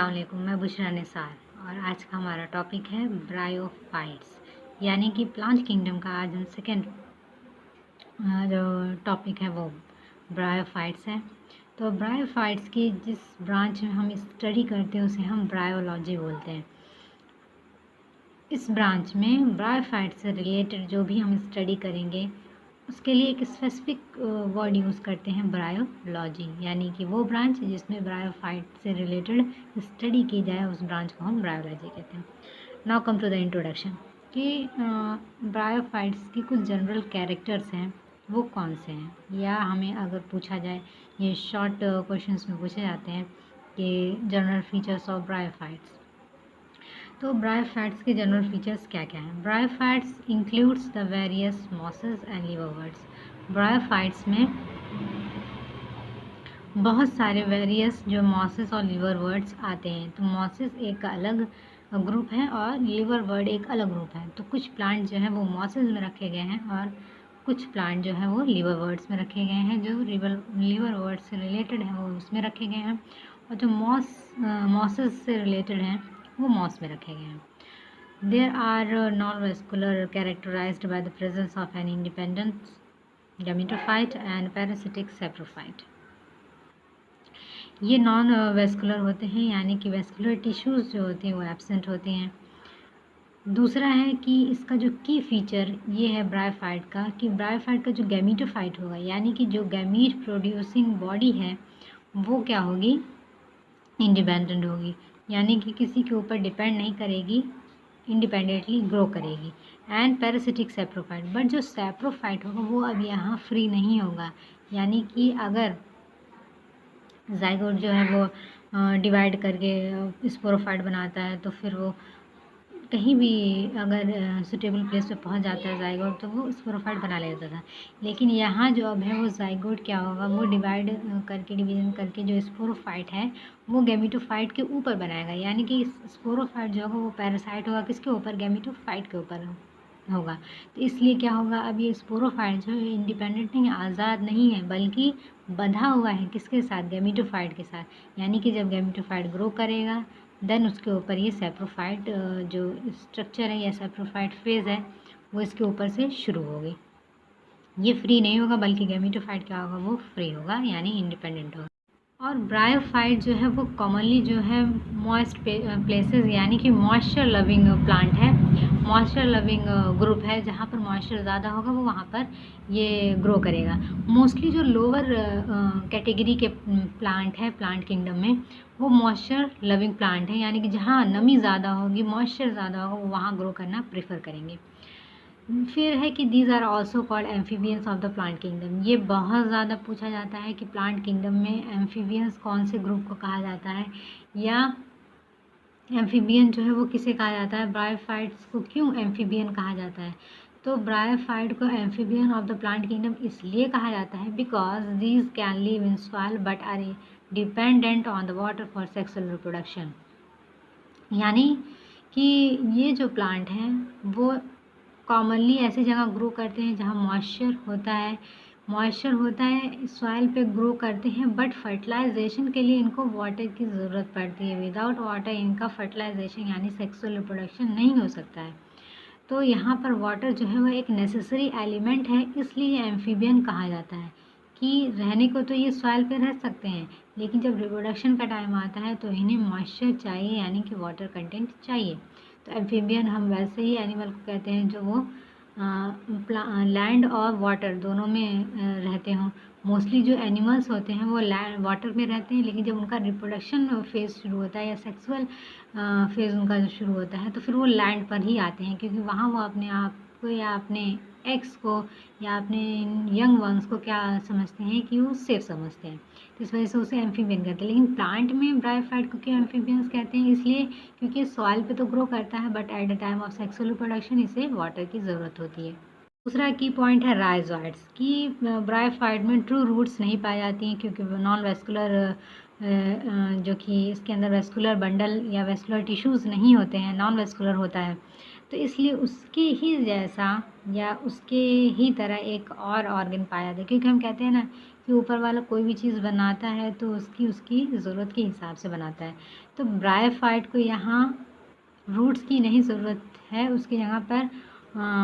अस्सलाम वालेकुम, मैं बुशरा निसार और आज का हमारा टॉपिक है ब्रायोफाइट्स, यानी कि प्लांट किंगडम का आज हम सेकेंड जो टॉपिक है वो ब्रायोफाइट्स है। तो ब्रायोफाइट्स की जिस ब्रांच में हम स्टडी करते हैं उसे हम ब्रायोलॉजी बोलते हैं। इस ब्रांच में ब्रायोफाइट से रिलेटेड जो भी हम स्टडी करेंगे उसके लिए एक स्पेसिफिक वर्ड यूज़ करते हैं ब्रायोलॉजी, यानी कि वो ब्रांच जिसमें ब्रायोफाइट से रिलेटेड स्टडी की जाए उस ब्रांच को हम ब्रायोलॉजी कहते हैं। Now come to the introduction कि ब्रायोफाइट्स की कुछ जनरल कैरेक्टर्स हैं, वो कौन से हैं, या हमें अगर पूछा जाए, ये शॉर्ट क्वेश्चंस में पूछे जाते हैं कि जनरल फीचर्स ऑफ ब्रायोफाइट्स। तो ब्रायोफाइट्स के जनरल फीचर्स क्या क्या हैं? Bryophytes includes the various mosses and liverworts. Bryophytes में बहुत सारे वेरियस जो मॉसेस और लिवरवर्ट्स आते हैं। तो मॉसेस एक अलग ग्रुप है और लिवरवर्ट एक अलग ग्रुप है। तो कुछ प्लांट जो है वो मॉसेस में रखे गए हैं और कुछ प्लांट जो है वो लिवरवर्ट्स में रखे गए हैं। जो लिवरवर्ट्स से रिलेटेड हैं वो उसमें रखे गए हैं, और जो मॉसेस से रिलेटेड हैं वो मॉस में रखे गए हैं। There are non-vascular characterized by the presence of an independent gametophyte and parasitic saprophyte। ये नॉन वेस्कुलर होते हैं, यानी कि वेस्कुलर टिश्यूज़ जो होते हैं वो एब्सेंट होते हैं। दूसरा है कि इसका जो की फीचर ये है ब्रायोफाइट का, कि ब्रायोफाइट का जो गैमीटोफाइट होगा, यानी कि जो गैमीट प्रोड्यूसिंग बॉडी है वो क्या होगी, इंडिपेंडेंट होगी, यानी कि किसी के ऊपर डिपेंड नहीं करेगी, इंडिपेंडेंटली ग्रो करेगी। एंड पैरासिटिक सेप्रोफाइट, बट जो सेप्रोफाइट होगा वो अब यहाँ फ्री नहीं होगा, यानी कि अगर जाइगोट जो है वो डिवाइड करके स्पोरोफाइट बनाता है तो फिर वो कहीं भी अगर सुटेबल प्लेस पे पहुंच जाता है जाइगोट तो वो स्पोरोफाइट बना लेता था। लेकिन यहाँ जो अब है वो जाइगोट क्या होगा, वो डिवाइड करके डिवीजन करके जो स्पोरोफाइट है वो गैमीटोफाइट के ऊपर बनाएगा, यानी कि स्पोरोफाइट जो होगा वो पैरासाइट होगा किसके ऊपर, गैमीटोफाइट के ऊपर होगा। तो इसलिए क्या होगा, अब ये स्पोरोफाइट जो है इंडिपेंडेंट नहीं, आज़ाद नहीं है, बल्कि बंधा हुआ है किसके साथ, गैमीटोफाइट के साथ। यानी कि जब गैमीटोफाइट ग्रो करेगा देन उसके ऊपर ये सेप्रोफाइट जो स्ट्रक्चर है या सेप्रोफाइट फेज़ है वो इसके ऊपर से शुरू होगी। ये फ्री नहीं होगा, बल्कि गैमीटोफाइट क्या होगा, वो फ्री होगा, यानी इंडिपेंडेंट होगा। और ब्रायोफाइट जो है वो कॉमनली जो है मॉइस्ट प्लेसेस, यानी कि मॉइस्चर लविंग प्लांट है, मॉइस्चर लविंग ग्रुप है। जहाँ पर मॉइस्चर ज़्यादा होगा वो वहाँ पर ये ग्रो करेगा। मोस्टली जो लोअर कैटेगरी के प्लांट है प्लांट किंगडम में वो मॉइस्चर लविंग प्लांट है, यानी कि जहाँ नमी ज़्यादा होगी, मॉइस्चर ज़्यादा होगा, वो वहाँ ग्रो करना प्रेफर करेंगे। फिर है कि these are also called amphibians of the plant kingdom. ये बहुत ज़्यादा पूछा जाता है कि प्लांट किंगडम में एम्फीबियंस कौन से ग्रुप को कहा जाता है, या एम्फीबियन जो है वो किसे कहा जाता है, ब्रायोफाइट्स को क्यों एम्फीबियन कहा जाता है। तो ब्रायोफाइट को amphibian of the plant kingdom इसलिए कहा जाता है because these can live in soil but are dependent on the water for sexual reproduction. यानी कि ये जो प्लांट हैं वो कॉमनली ऐसी जगह ग्रो करते हैं जहाँ मॉइस्चर होता है, सॉइल पे ग्रो करते हैं, बट फर्टिलाइजेशन के लिए इनको वाटर की ज़रूरत पड़ती है। विदाउट वाटर इनका फर्टिलाइजेशन यानी सेक्सुअल रिप्रोडक्शन नहीं हो सकता है। तो यहाँ पर वाटर जो है वो एक नेसेसरी एलिमेंट है, इसलिए एम्फीबियन कहा जाता है कि रहने को तो ये सॉइल पे रह सकते हैं, लेकिन जब रिप्रोडक्शन का टाइम आता है तो इन्हें मॉइस्चर चाहिए, यानी कि वाटर कंटेंट चाहिए। तो एम्फीबियन हम वैसे ही एनिमल को कहते हैं जो वो लैंड और वाटर दोनों में रहते हों। मोस्टली जो एनिमल्स होते हैं वो लैंड वाटर में रहते हैं, लेकिन जब उनका रिप्रोडक्शन फेज़ शुरू होता है या सेक्सुअल फेज़ उनका जो शुरू होता है तो फिर वो लैंड पर ही आते हैं, क्योंकि वहाँ वो अपने आप को या अपने एग्स को या अपने यंग वंस को क्या समझते हैं कि वो सेफ समझते हैं। तो इस वजह से उसे एम्फीबियन कहते हैं। लेकिन प्लांट में ब्रायोफाइट को क्यों एम्फीबियंस कहते हैं, इसलिए क्योंकि सॉइल पे तो ग्रो करता है but at the time of sexual reproduction इसे वाटर की ज़रूरत होती है। दूसरा की पॉइंट है राइजोइड्स की ब्रायोफाइट में ट्रू रूट्स नहीं पाई जाती हैं, क्योंकि नॉन वेस्कुलर जो कि इसके अंदर वेस्कुलर बंडल या वेस्कुलर टिश्यूज़ नहीं होते हैं, नॉन वेस्कुलर होता है। तो इसलिए उसके ही जैसा या उसके ही तरह एक और ऑर्गन पाया जाता है, क्योंकि हम कहते हैं ना कि ऊपर वाला कोई भी चीज़ बनाता है तो उसकी उसकी ज़रूरत के हिसाब से बनाता है। तो ब्रायोफाइट को यहाँ रूट्स की नहीं ज़रूरत है, उसकी जगह पर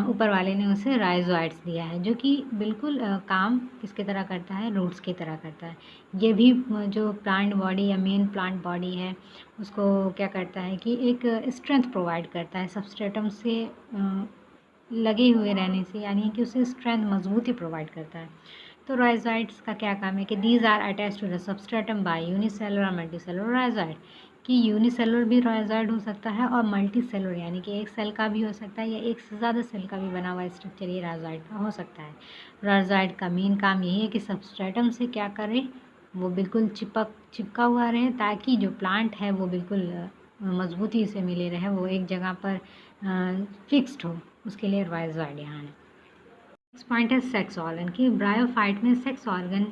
ऊपर वाले ने उसे राइज़ोइड्स दिया है, जो कि बिल्कुल काम किसकी तरह करता है, रूट्स की तरह करता है। ये भी जो प्लांट बॉडी या मेन प्लांट बॉडी है उसको क्या करता है कि एक स्ट्रेंथ प्रोवाइड करता है सबस्ट्रेटम से लगे हुए रहने से, यानी कि उसे स्ट्रेंथ मजबूती प्रोवाइड करता है। तो राइज़ोइड्स का क्या काम है कि these are attach to the substratum by unicellular और मल्टीसेलुलर राइज़ोइड, कि यूनिसेलुलर भी राइज़ोइड हो सकता है और मल्टीसेलुलर यानी कि एक सेल का भी हो सकता है या एक से ज़्यादा सेल का भी बना हुआ स्ट्रक्चर ये राइज़ोइड का हो सकता है। राइज़ोइड का मेन काम यही है कि सबस्ट्रेटम से क्या करे, वो बिल्कुल चिपका हुआ रहे, ताकि जो प्लांट है वो बिल्कुल मजबूती से मिले रहे, वो एक जगह पर फिक्स्ड हो, उसके लिए राइज़ोइड यहाँ है। नेक्स्ट पॉइंट है सेक्स ऑर्गन, कि ब्रायोफाइट में सेक्स ऑर्गन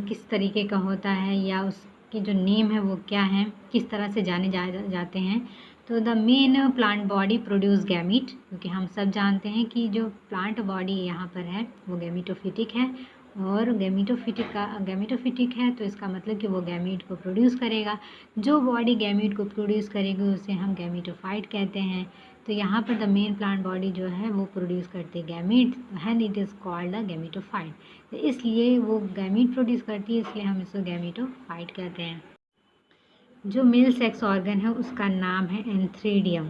किस तरीके का होता है या उसके जो नेम है वो क्या है, किस तरह से जाने जाते हैं। तो the main plant body produce gamete, क्योंकि हम सब जानते हैं कि जो प्लांट बॉडी यहाँ पर है वो गैमीटोफिटिक है, और गैमीटोफिटिक है तो इसका मतलब कि वो गैमीट को प्रोड्यूस करेगा। जो बॉडी गैमीट को प्रोड्यूस करेगी उसे हम गैमीटोफाइट कहते हैं। तो यहाँ पर द मेन प्लांट बॉडी जो है वो प्रोड्यूस करती है gamete, and it is called the gametophyte. तो इसलिए वो गैमीट प्रोड्यूस करती है, इसलिए हम इसको गैमीटोफाइट कहते हैं। जो मेल सेक्स ऑर्गन है उसका नाम है एंथ्रीडियम।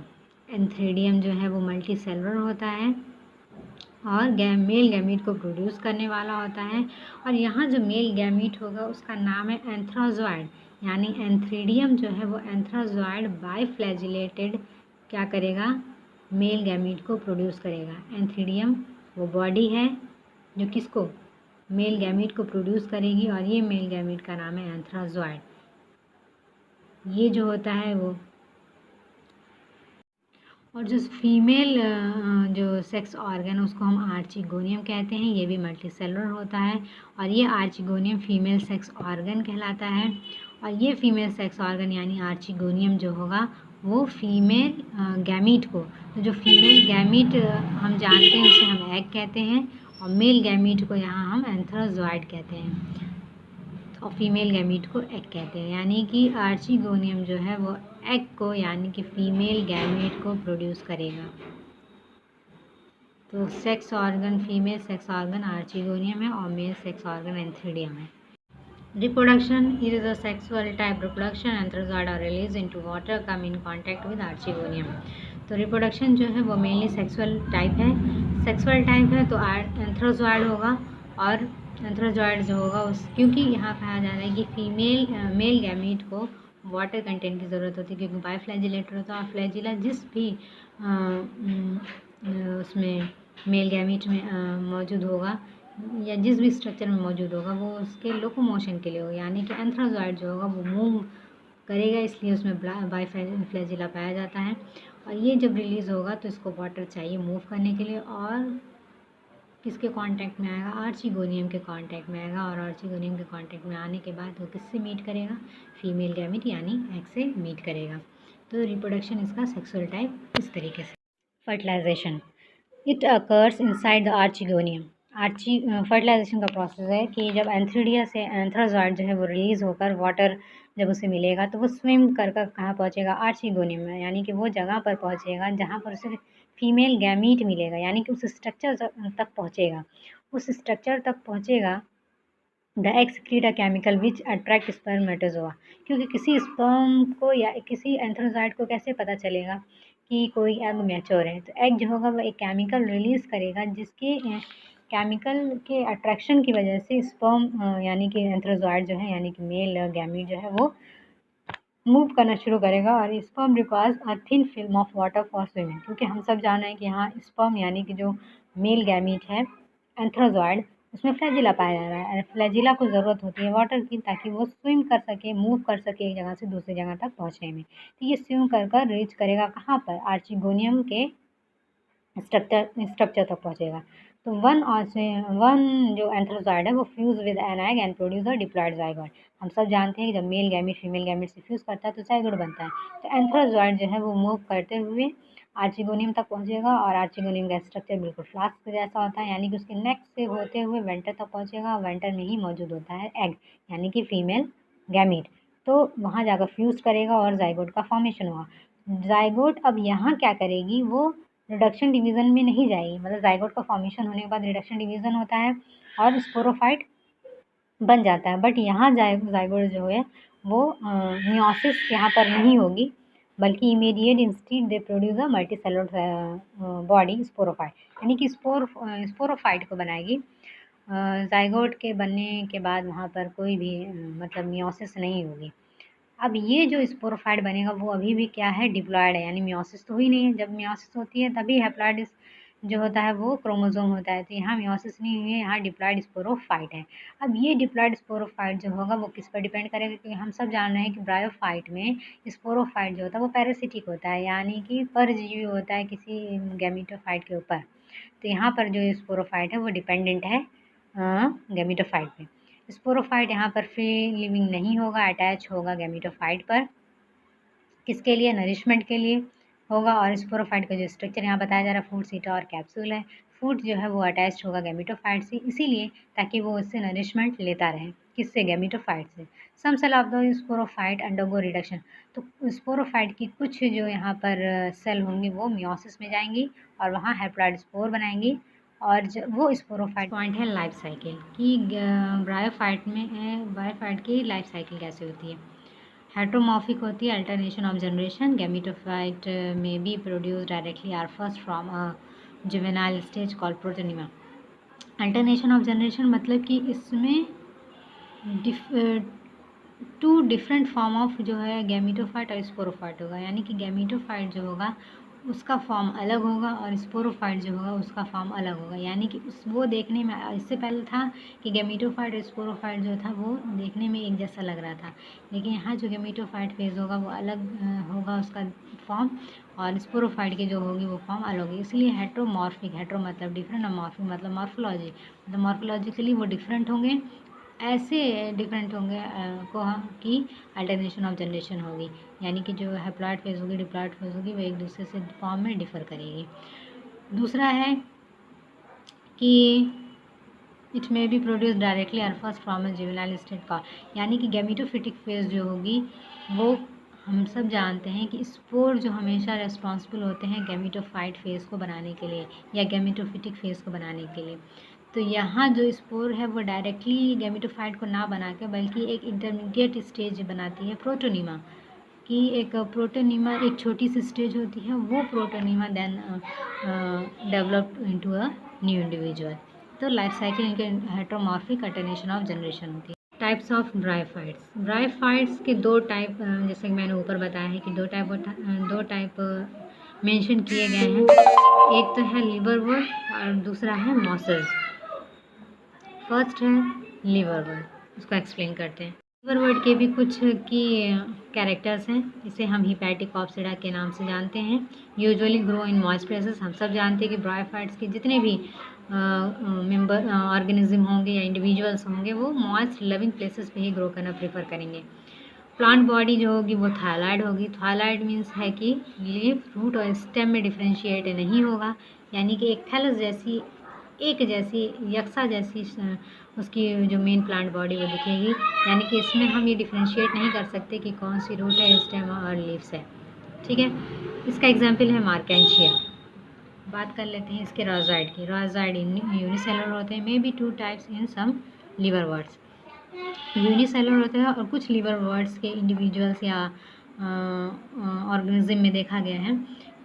एंथ्रीडियम जो है वो मल्टी सेलुलर होता है और मेल गैमीट को प्रोड्यूस करने वाला होता है। और यहाँ जो मेल गैमीट होगा उसका नाम है एंथ्राजॉइड, यानी एंथ्रीडियम जो है वो एंथ्राजॉइड बाइफ्लैजिलेटेड क्या करेगा, मेल गैमीट को प्रोड्यूस करेगा। एंथ्रीडियम वो बॉडी है जो किसको, मेल गैमीट को प्रोड्यूस करेगी, और ये मेल गैमीट का नाम है एंथ्राजॉइड। ये जो होता है वो, और जो फीमेल जो सेक्स ऑर्गन उसको हम आर्चिगोनियम कहते हैं, ये भी मल्टीसेलुलर होता है, और ये आर्चिगोनियम फीमेल सेक्स ऑर्गन कहलाता है। और ये फीमेल सेक्स ऑर्गन यानी आर्चिगोनियम जो होगा वो फीमेल गैमीट को, तो जो फीमेल गैमीट हम जानते हैं उसे हम एग कहते हैं, और मेल गैमीट को यहाँ हम एंथ्रोजॉइड कहते हैं, और फीमेल गैमीट को एग कहते हैं। यानी कि आर्चिगोनियम जो है वो एग को यानी कि फीमेल गैमीट को प्रोड्यूस करेगा। तो sex organ, female sex organ archegonium है और मेल सेक्स ऑर्गन एंथ्रीडियम है। Reproduction, it is a sexual type reproduction. Anthrazoid are released into water, come in contact with archegonium. तो रिप्रोडक्शन जो है वो मेनली सेक्सुअल टाइप है तो antherozoid होगा, और एंथ्रोजॉइड जो होगा उस, क्योंकि यहाँ कहा जा रहा है कि फीमेल मेल गैमीट को वाटर कंटेंट की ज़रूरत होती है, क्योंकि बाइफ्लैजिलेटेड होता है, और फ्लैजिला जिस भी उसमें मेल गैमीट में मौजूद होगा या जिस भी स्ट्रक्चर में मौजूद होगा वो उसके लोकोमोशन के लिए होगा, यानी कि एंथ्रोजॉइड जो होगा वो मूव करेगा, इसलिए उसमें बाइफ्लैजिला पाया जाता है। और ये जब रिलीज़ होगा तो इसको वाटर चाहिए मूव करने के लिए, और किसके कांटेक्ट में आएगा, आर्चिगोनियम के कांटेक्ट में आएगा, और आर्चिगोनियम के कांटेक्ट में आने के बाद वो किससे मीट करेगा, फीमेल गैमीट यानी एग से मीट करेगा। तो रिप्रोडक्शन इसका सेक्सुअल टाइप इस तरीके से। Fertilisation, it occurs inside the archegonium. Fertilisation का प्रोसेस है कि जब एंथ्रीडिया से एंथ्रोजॉइड जो है वो रिलीज़ होकर वाटर जब उसे मिलेगा तो वो स्विम कर कहाँ पहुँचेगा, आर्चिगोनियम में, यानी कि वो जगह पर पहुँचेगा जहाँ पर उसे फीमेल गैमीट मिलेगा, यानी कि उस स्ट्रक्चर तक पहुँचेगा। उस स्ट्रक्चर तक पहुँचेगा the egg secrete a chemical which attract spermatozoa, क्योंकि किसी स्पर्म को या किसी एंथ्रोजॉइड को कैसे पता चलेगा कि कोई एग मैच्योर है, तो एग जो होगा वो एक केमिकल रिलीज़ करेगा, जिसके केमिकल के अट्रैक्शन की वजह से स्पर्म यानी कि एंथ्रोजॉइड जो है यानी कि मेल गैमीट जो है वो मूव करना शुरू करेगा, और sperm requires a thin film of water for swimming, क्योंकि हम सब जाना है कि यहाँ स्पर्म यानी कि जो मेल गैमीट है एंथ्रोजॉइड उसमें फ्लैजिला पाया जा रहा है, फ्लैजिला को ज़रूरत होती है वाटर की ताकि वो स्विम कर सके, मूव कर सके एक जगह से दूसरी जगह तक पहुँचने में। तो ये स्विम कर रीच करेगा कहाँ पर, आर्चिगोनियम के स्ट्रक्चर तक पहुँचेगा। तो वन जो एंथ्रोजॉइड है वो fuse with an egg and produce a diploid zygote. हम सब जानते हैं कि जब मेल गैमीट फीमेल गैमीट से फ्यूज़ करता है तो ज़ाइगोट बनता है। तो एंथ्रोजॉइड जो है वो मूव करते हुए आर्चिगोनियम तक पहुँचेगा और आर्चिगोनियम का स्ट्रक्चर बिल्कुल फ्लास्क जैसा होता है, यानी कि उसके नेक से होते हुए वेंटर तक पहुँचेगा और वेंटर में ही मौजूद होता है एग, यानी कि फीमेल गैमीट। तो वहाँ जाकर फ्यूज़ करेगा और जाइगोट का फॉर्मेशन होगा। जाइगोट अब यहाँ क्या करेगी, वो रिडक्शन डिवीज़न में नहीं जाएगी, मतलब जाइगोट का फॉर्मेशन होने के बाद रिडक्शन डिवीज़न होता है और स्पोरोफाइट बन जाता है। बट यहाँ जाइगोट जो है वो मियोसिस यहाँ पर नहीं होगी, बल्कि immediate instead they produce a multicellular body sporophyte, यानी कि स्पोरोफाइट को बनाएगी। जाइगोट के बनने के बाद वहाँ पर कोई भी मतलब मियोसिस नहीं होगी। अब ये जो स्पोरोफाइट बनेगा वो अभी भी क्या है, डिप्लॉयड है, यानी मियोसिस तो हुई नहीं है। जब मियोसिस होती है तभी हैप्लॉइड जो होता है वो क्रोमोसोम होता है, तो यहाँ मियोसिस नहीं हुई है, यहाँ डिप्लॉयड स्पोरोफाइट है। अब ये डिप्लॉयड स्पोरोफाइट जो होगा वो किस पर डिपेंड करेगा, क्योंकि हम सब जान रहे हैं कि ब्रायोफाइट में स्पोरोफाइट जो होता है वो पैरासिटिक होता है, यानी कि परजीवी होता है किसी गैमीटोफाइट के ऊपर। तो यहाँ पर जो स्पोरोफाइट है वो डिपेंडेंट है गैमीटोफाइट पे। स्पोरोफाइट यहाँ पर फ्री लिविंग नहीं होगा, अटैच होगा गैमीटोफाइट पर। किसके लिए, नरिशमेंट के लिए होगा। और स्पोरोफाइट का जो स्ट्रक्चर यहाँ बताया जा रहा है, फूड सीटा और कैप्सूल है। फूड जो है वो अटैच होगा गैमीटोफाइट से, इसीलिए ताकि वो उससे नरिशमेंट लेता रहे, किससे, गैमीटोफाइट से। Some cell of the sporophyte undergo reduction, तो स्पोरोफाइट की कुछ जो यहाँ पर सेल होंगी वो मियोसिस में जाएंगी और वहाँ हैप्लॉइड स्पोर बनाएंगी। और वो स्पोरोफाइट पॉइंट है लाइफ साइकिल की, ब्रायोफाइट की लाइफ साइकिल कैसे होती है। हेट्रोमॉर्फिक होती है, अल्टरनेशन ऑफ जनरेशन, गैमीटोफाइट में be produce directly are first from a juvenile stage called protonema. Alternation of generation मतलब कि इसमें टू डिफरेंट फॉर्म ऑफ जो है गैमीटोफाइट और स्पोरोफाइट होगा, यानी कि गैमीटोफाइट जो होगा उसका फॉर्म अलग होगा और स्पोरोफाइट जो होगा उसका फॉर्म अलग होगा। यानी कि उस वो देखने में, इससे पहले था कि गैमीटोफाइट और स्पोरोफाइट जो था वो देखने में एक जैसा लग रहा था, लेकिन यहाँ जो गैमीटोफाइट फेज होगा वो अलग होगा उसका फॉर्म, और स्पोरोफाइट की जो होगी वो फॉर्म अलग होगी। इसलिए हेट्रोमॉर्फिक, हेट्रो मतलब डिफरेंट और मॉर्फिक मतलब मॉर्फोलॉजी, मतलब मॉर्फोलॉजिकली वो डिफरेंट होंगे, ऐसे डिफरेंट होंगे कि अल्टरनेशन ऑफ जनरेशन होगी, यानी कि जो हैप्लॉइड फेज होगी, डिप्लॉइड फेज होगी, वो एक दूसरे से फॉर्म में डिफर करेगी। दूसरा है कि it may be produce directly और first from a juvenile state का, यानी कि गैमीटोफिटिक फेज जो होगी वो हम सब जानते हैं कि स्पोर जो हमेशा रेस्पॉन्सिबल होते हैं गैमीटोफाइट फेज को बनाने के लिए या गैमीटोफिटिक फेज को बनाने के लिए। तो यहाँ जो स्पोर है वो डायरेक्टली गैमीटोफाइट को ना बना के बल्कि एक इंटरमीडिएट स्टेज बनाती है प्रोटोनिमा की। एक प्रोटोनिमा एक छोटी सी स्टेज होती है, वो protonema then developed into a new individual. तो लाइफ साइकिल इनके हेट्रोमॉर्फिक अल्टरनेशन ऑफ जनरेशन होती है। टाइप्स ऑफ ब्रायोफाइट्स, ब्रायोफाइट्स के दो टाइप, जैसे कि मैंने ऊपर बताया है कि दो टाइप मेंशन किए गए हैं। एक तो है लिवरवर्ट और दूसरा है मॉसेस। फर्स्ट है लिवरवर्ट, उसको एक्सप्लेन करते हैं। लिवरवर्ट के भी कुछ की कैरेक्टर्स हैं, इसे हम हिपैटिक ऑप्सिडा के नाम से जानते हैं। Usually grow in moist places, हम सब जानते हैं कि ब्रायोफाइट्स के जितने भी मेंबर ऑर्गेनिज्म होंगे या इंडिविजुअल्स होंगे वो मॉइस्ट लिविंग प्लेसेस पे ही ग्रो करना प्रेफर करेंगे। प्लांट बॉडी जो होगी वो थायलॉइड होगी। थायलॉइड मीन्स है कि लीफ, रूट और स्टेम में डिफ्रेंशिएट नहीं होगा, यानी कि एक थैलस जैसी, एक जैसी, यक्सा जैसी उसकी जो मेन प्लांट बॉडी वो दिखेगी, यानी कि इसमें हम ये डिफ्रेंशिएट नहीं कर सकते कि कौन सी रूट है, स्टेम और लीव्स है। ठीक है, इसका एग्जाम्पल है मार्केंशिया। बात कर लेते हैं इसके रॉज़ाइड की। रॉज़ाइड यूनिसेलुलर होते हैं, may be two types in some liverworts. Unicellular होते हैं और कुछ लिवरवर्ट्स के इंडिविजुअल्स या ऑर्गेनिज्म में देखा गया है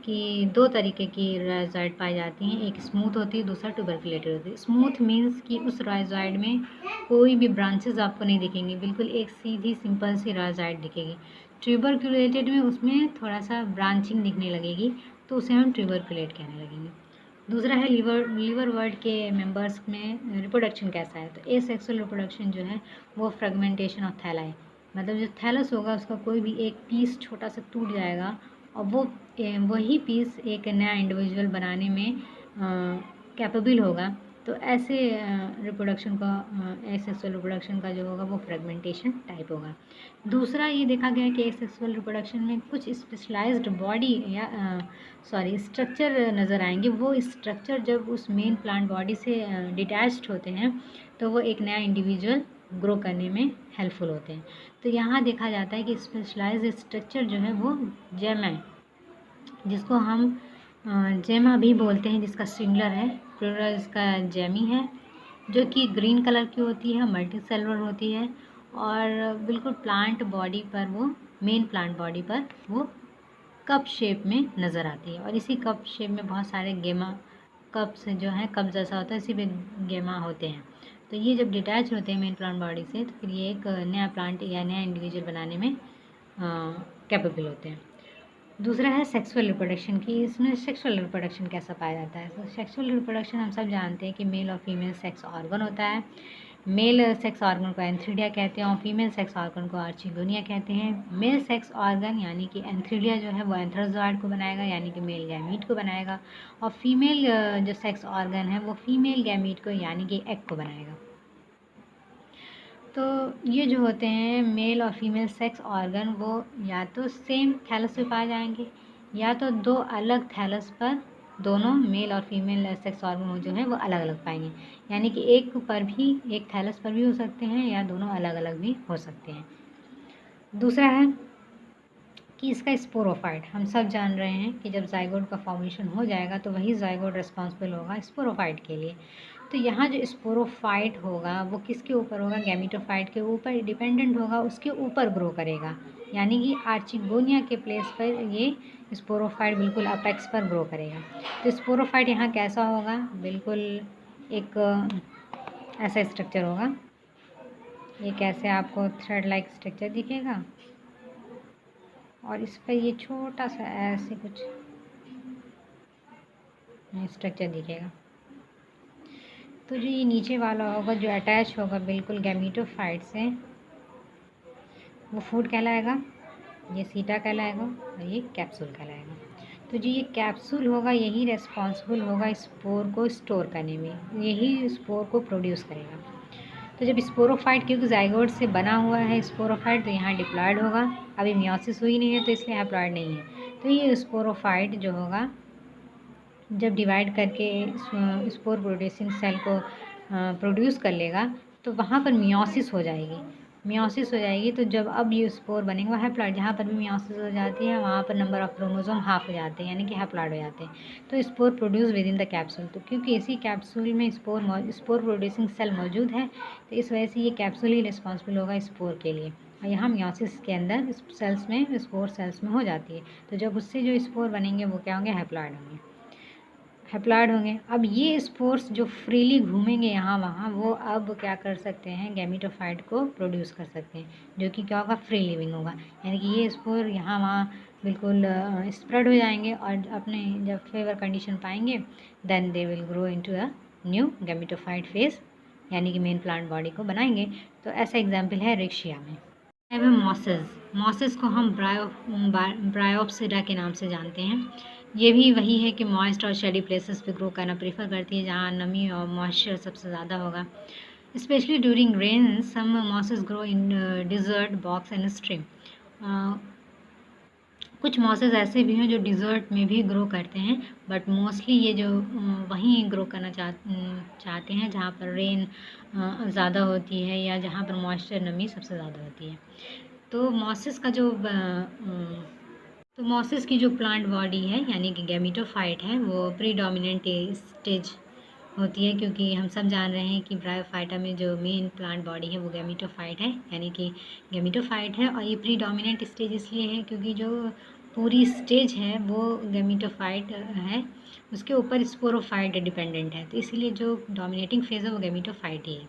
कि दो तरीके की रॉज़ाइड पाई जाती हैं, एक स्मूथ होती है, दूसरा ट्यूबरकुलेटेड होती है। स्मूथ मीन्स कि उस रॉज़ाइड में कोई भी ब्रांचेस आपको नहीं दिखेंगी, बिल्कुल एक सीधी सिंपल सी रॉज़ाइड दिखेगी। ट्यूबरकुलेटेड में उसमें थोड़ा सा ब्रांचिंग दिखने लगेगी, तो उसे हम ट्यूबरकुलेट कहने लगेंगे। दूसरा है लिवरवर्ट के मेंबर्स में रिप्रोडक्शन कैसा है। तो एसेक्सुअल रिप्रोडक्शन जो है वो फ्रेगमेंटेशन ऑफ थैलाई, मतलब जो थैलस होगा उसका कोई भी एक पीस छोटा सा टूट जाएगा और वही पीस एक नया इंडिविजुअल बनाने में कैपेबल होगा, तो ऐसे रिप्रोडक्शन का एसेक्सुअल रिप्रोडक्शन का जो होगा वो फ्रेगमेंटेशन टाइप होगा। दूसरा ये देखा गया है कि एसेक्सुअल रिप्रोडक्शन में कुछ स्पेशलाइज्ड बॉडी या स्ट्रक्चर नज़र आएंगे। वो स्ट्रक्चर जब उस मेन प्लांट बॉडी से डिटैच्ड होते हैं तो वो एक नया इंडिविजुअल ग्रो करने में हेल्पफुल होते हैं। तो यहाँ देखा जाता है कि स्पेशलाइज्ड स्ट्रक्चर जो है वो जेमा है, जिसको हम जेमा भी बोलते हैं, जिसका सिंगुलर है, प्लूरल इसका जेमी है, जो कि ग्रीन कलर की होती है, मल्टी सेलुलर होती है और बिल्कुल प्लांट बॉडी पर वो मेन प्लांट बॉडी पर वो कप शेप में नज़र आती है। और इसी कप शेप में बहुत सारे गेमा कप्स जो हैं, कप जैसा होता है, इसी पे गेमा होते हैं। तो ये जब डिटैच होते हैं मेन प्लांट बॉडी से तो फिर ये एक नया प्लांट या नया इंडिविजुअल बनाने में कैपेबल होते हैं। दूसरा है सेक्सुअल रिप्रोडक्शन की। इसमें सेक्सुअल रिप्रोडक्शन कैसा पाया जाता है? तो सेक्सुअल रिप्रोडक्शन हम सब जानते हैं कि मेल और फीमेल सेक्स ऑर्गन होता है। मेल सेक्स ऑर्गन को एंथ्रीडिया कहते हैं और फीमेल सेक्स ऑर्गन को आर्चिगोनिया कहते हैं। मेल सेक्स ऑर्गन यानी कि एंथ्रीडिया जो है वो एंथ्रोजॉइड को बनाएगा, यानी कि मेल गैमीट को बनाएगा, और फीमेल जो सेक्स ऑर्गन है वो फीमेल गैमीट को यानी कि एग को बनाएगा। तो ये जो होते हैं मेल और फीमेल सेक्स ऑर्गन वो या तो सेम थैलस पे पाए जाएंगे या तो दो अलग थैलस पर दोनों मेल और फीमेल सेक्स ऑर्गन जो है वो अलग अलग पाएंगे, यानी कि एक पर भी, एक थैलस पर भी हो सकते हैं या दोनों अलग अलग भी हो सकते हैं। दूसरा है कि इसका स्पोरोफाइट। हम सब जान रहे हैं कि जब जाइगोट का फॉर्मेशन हो जाएगा तो वही जाइगोट रिस्पॉन्सिबल होगा स्पोरोफाइट के लिए। तो यहाँ जो स्पोरोफाइट होगा वो किसके ऊपर होगा? गैमीटोफाइट के ऊपर डिपेंडेंट होगा, उसके ऊपर ग्रो करेगा, यानी कि आर्चिगोनिया के प्लेस पर ये स्पोरोफाइट बिल्कुल अपेक्स पर ग्रो करेगा। तो स्पोरोफाइट यहाँ कैसा होगा? बिल्कुल एक ऐसा स्ट्रक्चर होगा, ये कैसे आपको थ्रेड लाइक स्ट्रक्चर दिखेगा और इस पर ये छोटा सा ऐसे कुछ स्ट्रक्चर दिखेगा। तो जो ये नीचे वाला होगा जो अटैच होगा बिल्कुल गैमीटोफाइट से, वो फूड कहलाएगा, ये सीटा कहलाएगा और ये कैप्सूल कहलाएगा। तो जो ये कैप्सूल होगा यही रिस्पॉन्सिबल होगा स्पोर को स्टोर करने में, यही स्पोर को प्रोड्यूस करेगा। तो जब स्पोरोफाइट, क्योंकि जाइगोट से बना हुआ है स्पोरोफाइट, तो यहाँ डिप्लॉयड होगा, अभी मियोसिस हुई नहीं है तो इसलिए हैप्लॉयड नहीं है। तो ये स्पोरोफाइट जो होगा जब डिवाइड करके स्पोर प्रोड्यूसिंग सेल को प्रोड्यूस कर लेगा तो वहाँ पर मियोसिस हो जाएगी। मियोसिस हो जाएगी तो जब अब ये स्पोर बनेगा वो हैप्लॉयड, जहाँ पर भी मियोसिस हो जाती है वहाँ पर नंबर ऑफ क्रोमोसोम हाफ हो जाते हैं, यानी कि हैप्लॉयड हो जाते हैं। तो spore produce with in the capsule. तो क्योंकि इसी कैप्सूल में स्पोर प्रोड्यूसिंग सेल मौजूद है तो इस वजह से ये कैप्सूल ही रिस्पॉन्सिबल होगा स्पोर के लिए। और यहाँ मियोसिस के अंदर सेल्स में, स्पोर सेल्स में हो जाती है। तो जब उससे जो स्पोर बनेंगे वो क्या होंगे? हैप्लॉयड होंगे, हैप्लॉयड होंगे। अब ये स्पोर्स जो फ्रीली घूमेंगे यहाँ वहाँ, वो अब क्या कर सकते हैं? गैमीटोफाइट को प्रोड्यूस कर सकते हैं, जो कि क्या होगा? फ्री लिविंग होगा, यानी कि ये स्पोर यहाँ वहाँ बिल्कुल स्प्रेड हो जाएंगे और अपने जब फेवर कंडीशन पाएंगे then they will grow into a new gametophyte phase, यानी कि मेन प्लांट बॉडी को बनाएंगे। तो ऐसा एग्जाम्पल है रिक्शिया में। मॉसेस को हम ब्रायोप्सिडा के नाम से जानते हैं। ये भी वही है कि मॉइस्ट और शेडी प्लेसेस पे ग्रो करना प्रीफर करती है, जहाँ नमी और मॉइस्चर सबसे ज़्यादा होगा। Specially during rain some mosses grow in desert, box and stream. कुछ मॉसेस ऐसे भी हैं जो डिज़र्ट में भी ग्रो करते हैं, बट मोस्टली ये जो वहीं ग्रो करना चाहते हैं जहाँ पर रेन ज़्यादा होती है या जहाँ पर मॉइस्चर, नमी सबसे ज़्यादा होती है। तो मॉसेस की जो प्लांट बॉडी है यानी कि गैमीटोफाइट है वो प्रीडोमिनेंट स्टेज होती है, क्योंकि हम सब जान रहे हैं कि ब्रायोफाइटा में जो मेन प्लांट बॉडी है वो गैमीटोफाइट है, यानी कि गैमीटोफाइट है। और ये प्रीडोमिनेंट स्टेज इसलिए है क्योंकि जो पूरी स्टेज है वो गैमीटोफाइट है, उसके ऊपर स्पोरोफाइट डिपेंडेंट है, तो इसीलिए जो डोमिनेटिंग फेज है वो गैमीटोफाइट ही है।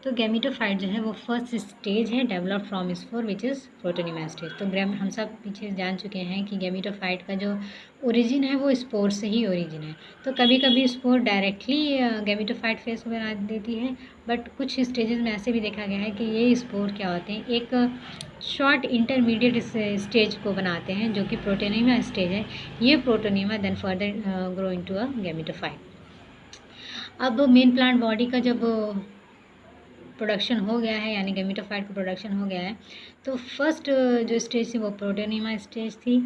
तो गैमीटोफाइट जो है वो फर्स्ट स्टेज है develop from spore which is protonema stage. तो हम सब पीछे जान चुके हैं कि गैमीटोफाइट का जो ओरिजिन है वो स्पोर से ही ओरिजिन है। तो कभी कभी स्पोर डायरेक्टली गैमीटोफाइट फेज को बना देती है, बट कुछ स्टेजेस में ऐसे भी देखा गया है कि ये स्पोर क्या होते हैं, एक शॉर्ट इंटरमीडिएट स्टेज को बनाते हैं जो कि प्रोटोनिमा स्टेज है। ये protonema then further grow into a gametophyte. अब मेन प्लांट बॉडी का जब प्रोडक्शन हो गया है, यानी गैमेटोफाइट का प्रोडक्शन हो गया है, तो फर्स्ट जो स्टेज थी वो प्रोटोनीमा स्टेज थी।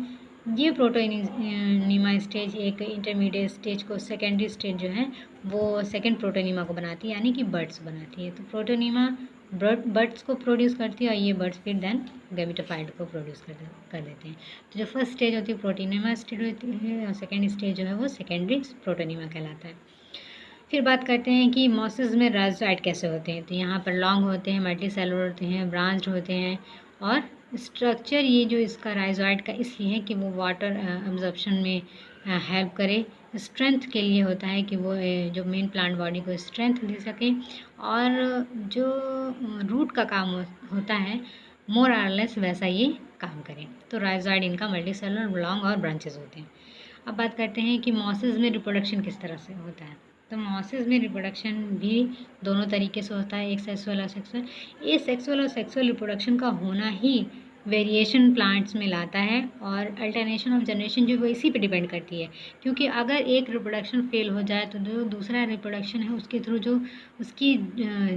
ये प्रोटोनीमा स्टेज एक इंटरमीडिएट स्टेज को, सेकेंडरी स्टेज जो है वो सेकेंड प्रोटोनीमा को बनाती है, यानी कि बर्ड्स बनाती है। तो प्रोटोनीमा बर्ड्स को प्रोड्यूस करती है और ये बर्ड्स फिर देन गैमेटोफाइट को प्रोड्यूस कर देते हैं। तो जो फर्स्ट स्टेज होती है प्रोटोनीमा स्टेज होती है, और सेकेंड स्टेज जो है वो सेकेंडरी प्रोटोनीमा कहलाता है। फिर बात करते हैं कि मॉसेस में राइजोइड कैसे होते हैं। तो यहाँ पर लॉन्ग होते हैं, मल्टी सेलुलर होते हैं, ब्रांच्ड होते हैं, और स्ट्रक्चर ये जो इसका राइजोइड का इसलिए है कि वो वाटर एब्जॉर्प्शन में हेल्प करे, स्ट्रेंथ के लिए होता है कि वो जो मेन प्लांट बॉडी को स्ट्रेंथ दे सके, और जो रूट का काम होता है मोर और लेस वैसा ये काम करे। तो राइजोइड इनका मल्टी सेलुलर, लॉन्ग और ब्रांचेस होते हैं। अब बात करते हैं कि मॉसेस में रिप्रोडक्शन किस तरह से होता है। तो मॉसेस में रिप्रोडक्शन भी दोनों तरीके से होता है, एक सेक्सुअल और सेक्सुअल। ये सेक्सुअल और सेक्सुअल रिप्रोडक्शन का होना ही वेरिएशन प्लांट्स में लाता है, और अल्टरनेशन ऑफ जनरेशन जो वो इसी पे डिपेंड करती है। क्योंकि अगर एक रिप्रोडक्शन फेल हो जाए तो जो दूसरा रिप्रोडक्शन है उसके थ्रू जो उसकी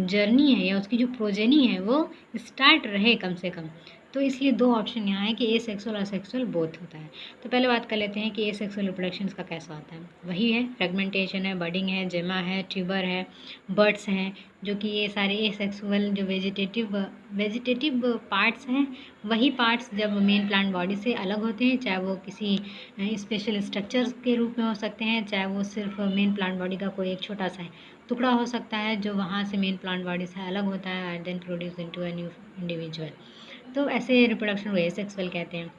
जर्नी है या उसकी जो प्रोजेनी है वो स्टार्ट रहे कम से कम। तो इसलिए दो ऑप्शन यहाँ है कि ए सेक्सुअल और सेक्सुअल बोथ होता है। तो पहले बात कर लेते हैं कि ए सेक्सुअल रिप्रोडक्शन का कैसा होता है। वही है, फ्रेगमेंटेशन है, बडिंग है, जेमा है, ट्यूबर है, बर्ड्स हैं, जो कि ये सारे ए सेक्सुअल जो वेजिटेटिव पार्ट्स हैं, वही पार्ट्स जब मेन प्लांट बॉडी से अलग होते हैं, चाहे वो किसी स्पेशल स्ट्रक्चर के रूप में हो सकते हैं, चाहे वो सिर्फ मेन प्लांट बॉडी का कोई एक छोटा सा टुकड़ा हो सकता है जो वहाँ से मेन प्लांट बॉडी से अलग होता है and then produce into a new individual. तो ऐसे रिप्रोडक्शन को एसेक्सुअल कहते हैं,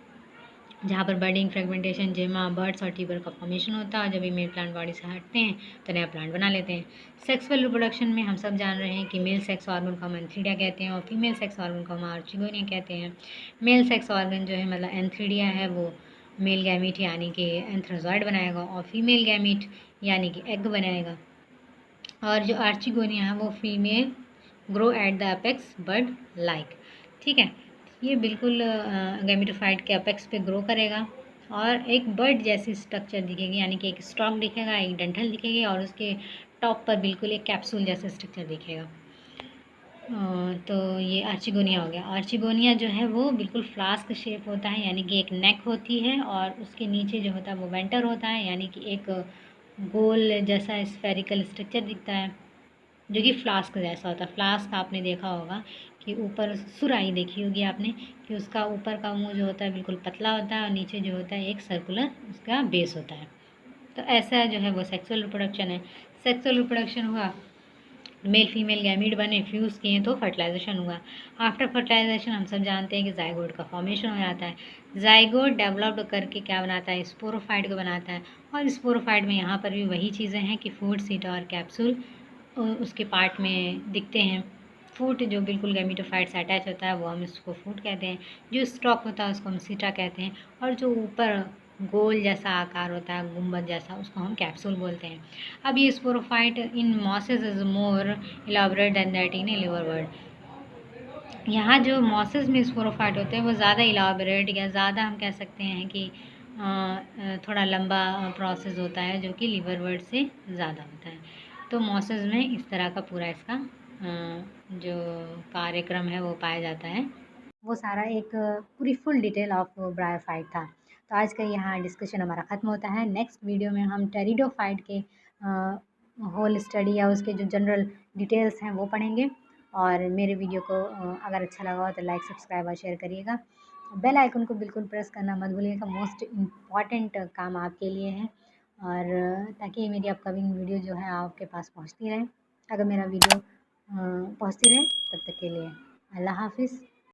जहाँ पर बर्डिंग, फ्रेगमेंटेशन, जेमा, बर्ड्स और ट्यूबर का फॉर्मेशन होता है। जब ये मेल प्लांट बॉडी से हटते हैं तो नया प्लांट बना लेते हैं। सेक्सुअल रिप्रोडक्शन में हम सब जान रहे हैं कि मेल सेक्स ऑर्गन को हम एंथ्रीडिया कहते हैं और फीमेल सेक्स ऑर्गन को हम आर्चिगोनिया कहते हैं। मेल सेक्स ऑर्गन जो है मतलब एंथ्रीडिया है वो मेल गैमीट यानी कि एंथ्रोजॉइड बनाएगा, और फीमेल गैमीट यानी कि एग बनाएगा, और जो आर्चिगोनिया है वो female grow at the apex bird like. ठीक है, ये बिल्कुल गैमेटोफाइट के अपेक्स पे ग्रो करेगा और एक बर्ड जैसी स्ट्रक्चर दिखेगी, यानी कि एक स्टॉक दिखेगा, एक डंठल दिखेगी, और उसके टॉप पर बिल्कुल एक कैप्सूल जैसा स्ट्रक्चर दिखेगा। तो ये आर्चिगोनिया हो गया। आर्चिगोनिया जो है वो बिल्कुल फ्लास्क शेप होता है, यानी कि एक नेक होती है और उसके नीचे जो होता है वो वेंटर होता है, यानी कि एक गोल जैसा स्फेरिकल स्ट्रक्चर दिखता है जो कि फ्लास्क जैसा होता है। फ्लास्क आपने देखा होगा कि ऊपर सुराही देखी होगी आपने कि उसका ऊपर का मुंह जो होता है बिल्कुल पतला होता है और नीचे जो होता है एक सर्कुलर उसका बेस होता है। तो ऐसा जो है वो सेक्सुअल रिप्रोडक्शन है। सेक्सुअल रिप्रोडक्शन हुआ, मेल फीमेल गैमीट बने, फ्यूज़ किए तो फर्टिलाइजेशन हुआ। आफ्टर फर्टिलाइजेशन हम सब जानते हैं कि जाइगोट का फॉर्मेशन हो जाता है। जाइगोट डेवलप्ड करके क्या बनाता है, स्पोरोफाइट को बनाता है, और स्पोरोफाइट में यहाँ पर भी वही चीज़ें हैं कि फूड, सीट और कैप्सूल उसके पार्ट में दिखते हैं। फूट जो बिल्कुल गैमेटोफाइट से अटैच होता है वो हम इसको फूट कहते हैं, जो स्टॉक होता है उसको हम सीटा कहते हैं, और जो ऊपर गोल जैसा आकार होता है गुंबद जैसा उसको हम कैप्सूल बोलते हैं। अब ये sporophyte in mosses is more elaborate than that in liverwort. यहाँ जो मॉसेस में स्पोरोफाइट होते हैं वो ज़्यादा इलाबोरेट या ज़्यादा हम कह सकते हैं कि थोड़ा लंबा प्रोसेस होता है जो कि लिवर वर्ड से ज़्यादा होता है। तो मॉसेस में इस तरह का पूरा इसका जो कार्यक्रम है वो पाया जाता है। वो सारा एक पूरी फुल डिटेल ऑफ ब्रायोफाइट था। तो आज का यहाँ डिस्कशन हमारा ख़त्म होता है। नेक्स्ट वीडियो में हम टेरिडोफाइट के होल स्टडी या उसके जो जनरल डिटेल्स हैं वो पढ़ेंगे। और मेरे वीडियो को अगर अच्छा लगा हो तो लाइक, सब्सक्राइब और शेयर करिएगा। बेल आइकन को बिल्कुल प्रेस करना मत भूलिएगा, मोस्ट इम्पॉर्टेंट काम आपके लिए है, और ताकि मेरी अपकमिंग वीडियो जो है आपके पास पहुँचती रहे। अगर मेरा वीडियो पहुँचती रहे तब तक के लिए अल्लाह हाफिज़।